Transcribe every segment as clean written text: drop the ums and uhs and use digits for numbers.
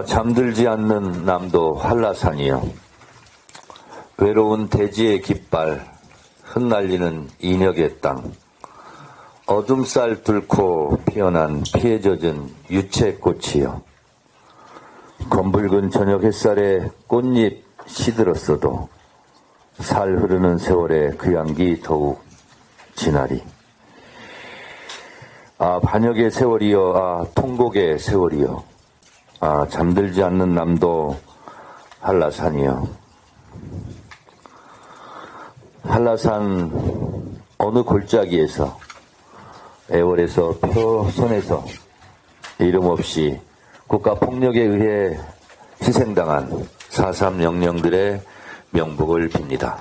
잠들지 않는 남도 한라산이여, 외로운 대지의 깃발 흩날리는 인혁의 땅, 어둠살 뚫고 피어난 피에 젖은 유채꽃이여, 검붉은 저녁 햇살에 꽃잎 시들었어도 살 흐르는 세월의 그 향기 더욱 진하리. 반역의 세월이여, 통곡의 세월이여, 잠들지 않는 남도 한라산이여. 한라산 어느 골짜기에서 애월에서 표선에서 이름 없이 국가폭력에 의해 희생당한 4.3 영령들의 명복을 빕니다.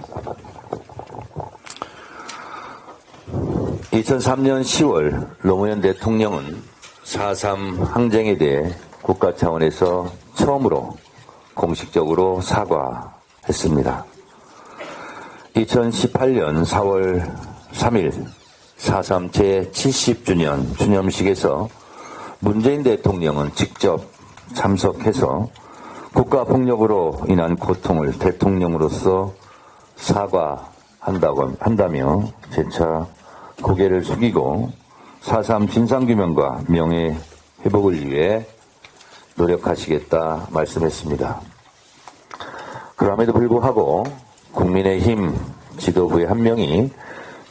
2003년 10월 노무현 대통령은 4.3 항쟁에 대해 국가 차원에서 처음으로 공식적으로 사과했습니다. 2018년 4월 3일 4.3 제70주년 주념식에서 문재인 대통령은 직접 참석해서 국가폭력으로 인한 고통을 대통령으로서 사과한다며 재차 고개를 숙이고 4.3 진상규명과 명예회복을 위해 노력하시겠다 말씀했습니다. 그럼에도 불구하고 국민의힘 지도부의 한 명이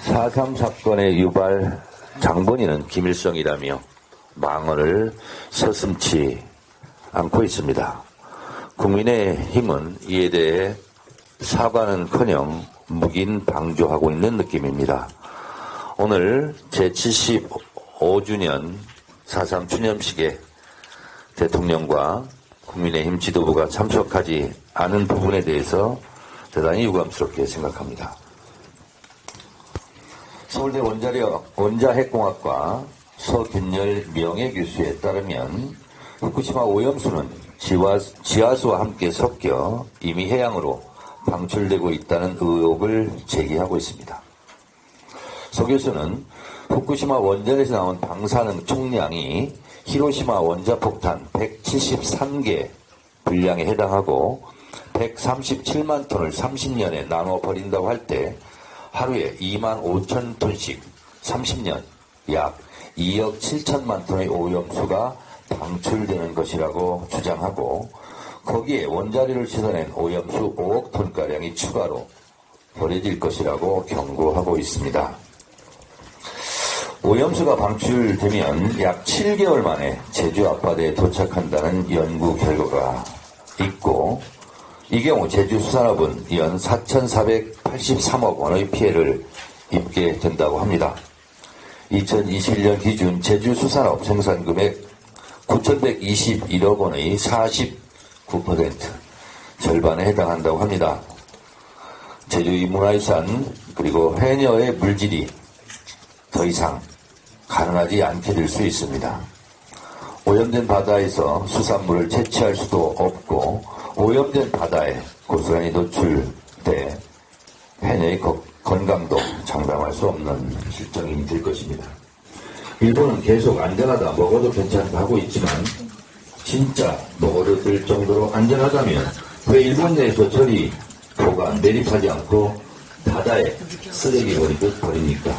4.3 사건의 유발 장본인은 김일성이라며 망언을 서슴지 않고 있습니다. 국민의힘은 이에 대해 사과는커녕 묵인 방조하고 있는 느낌입니다. 오늘 제75주년 4.3 추념식에 대통령과 국민의힘 지도부가 참석하지 않은 부분에 대해서 대단히 유감스럽게 생각합니다. 서울대 원자핵공학과 서균열 명예교수에 따르면 후쿠시마 오염수는 지하수와 함께 섞여 이미 해양으로 방출되고 있다는 의혹을 제기하고 있습니다. 서 교수는 후쿠시마 원전에서 나온 방사능 총량이 히로시마 원자폭탄 173개 분량에 해당하고 137만 톤을 30년에 나눠 버린다고 할 때 하루에 2만 5천 톤씩 30년 약 2억 7천만 톤의 오염수가 방출되는 것이라고 주장하고 거기에 원자료를 씻어낸 오염수 5억 톤가량이 추가로 버려질 것이라고 경고하고 있습니다. 오염수가 방출되면 약 7개월 만에 제주 앞바다에 도착한다는 연구 결과가 있고 이 경우 제주 수산업은 연 4,483억 원의 피해를 입게 된다고 합니다. 2021년 기준 제주 수산업 생산금액 9,121억 원의 49% 절반에 해당한다고 합니다. 제주의 문화유산 그리고 해녀의 물질이 더 이상 가능하지 않게 될 수 있습니다. 오염된 바다에서 수산물을 채취할 수도 없고 오염된 바다에 고스란히 노출돼 해녀의 건강도 장담할 수 없는 실정이 될 것입니다. 일본은 계속 안전하다, 먹어도 괜찮다 하고 있지만 진짜 먹어도 될 정도로 안전하다면 왜 일본 내에서 저리 보관, 매립하지 않고 바다에 쓰레기 버리듯 버립니까?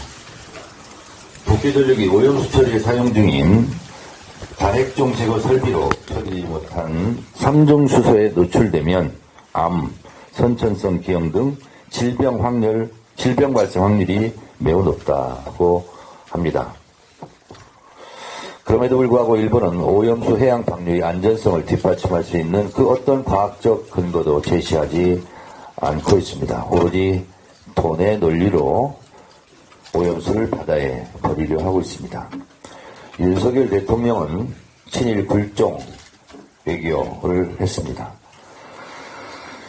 도쿄전력이 오염수 처리에 사용 중인 다핵종 제거 설비로 처리 못한 3종 수소에 노출되면 암, 선천성 기형 등 질병 발생 확률이 매우 높다고 합니다. 그럼에도 불구하고 일본은 오염수 해양 방류의 안전성을 뒷받침할 수 있는 그 어떤 과학적 근거도 제시하지 않고 있습니다. 오로지 돈의 논리로 오염수를 바다에 버리려 하고 있습니다. 윤석열 대통령은 친일 굴종 외교를 했습니다.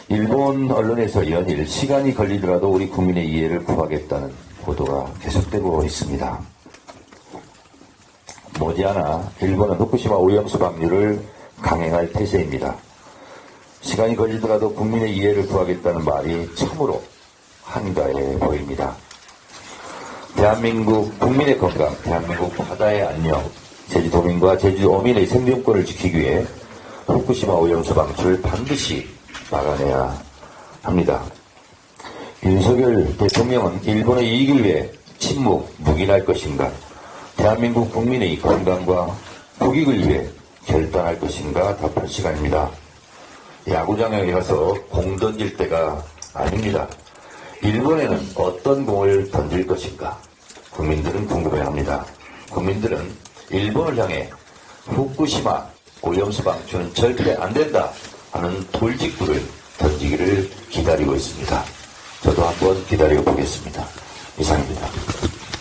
일본 언론에서 연일 시간이 걸리더라도 우리 국민의 이해를 구하겠다는 보도가 계속되고 있습니다. 머지않아 일본은 후쿠시마 오염수 방류를 강행할 태세입니다. 시간이 걸리더라도 국민의 이해를 구하겠다는 말이 참으로 한가해 보입니다. 대한민국 국민의 건강, 대한민국 바다의 안녕, 제주도민과 제주도민의 생존권을 지키기 위해 후쿠시마 오염수 방출을 반드시 막아내야 합니다. 윤석열 대통령은 일본의 이익을 위해 침묵, 묵인할 것인가? 대한민국 국민의 건강과 국익을 위해 결단할 것인가 답할 시간입니다. 야구장에 가서 공 던질 때가 아닙니다. 일본에는 어떤 공을 던질 것인가? 국민들은 궁금해합니다. 국민들은 일본을 향해 후쿠시마 오염수 방출은 절대 안 된다 하는 돌직구를 던지기를 기다리고 있습니다. 저도 한번 기다려 보겠습니다. 이상입니다.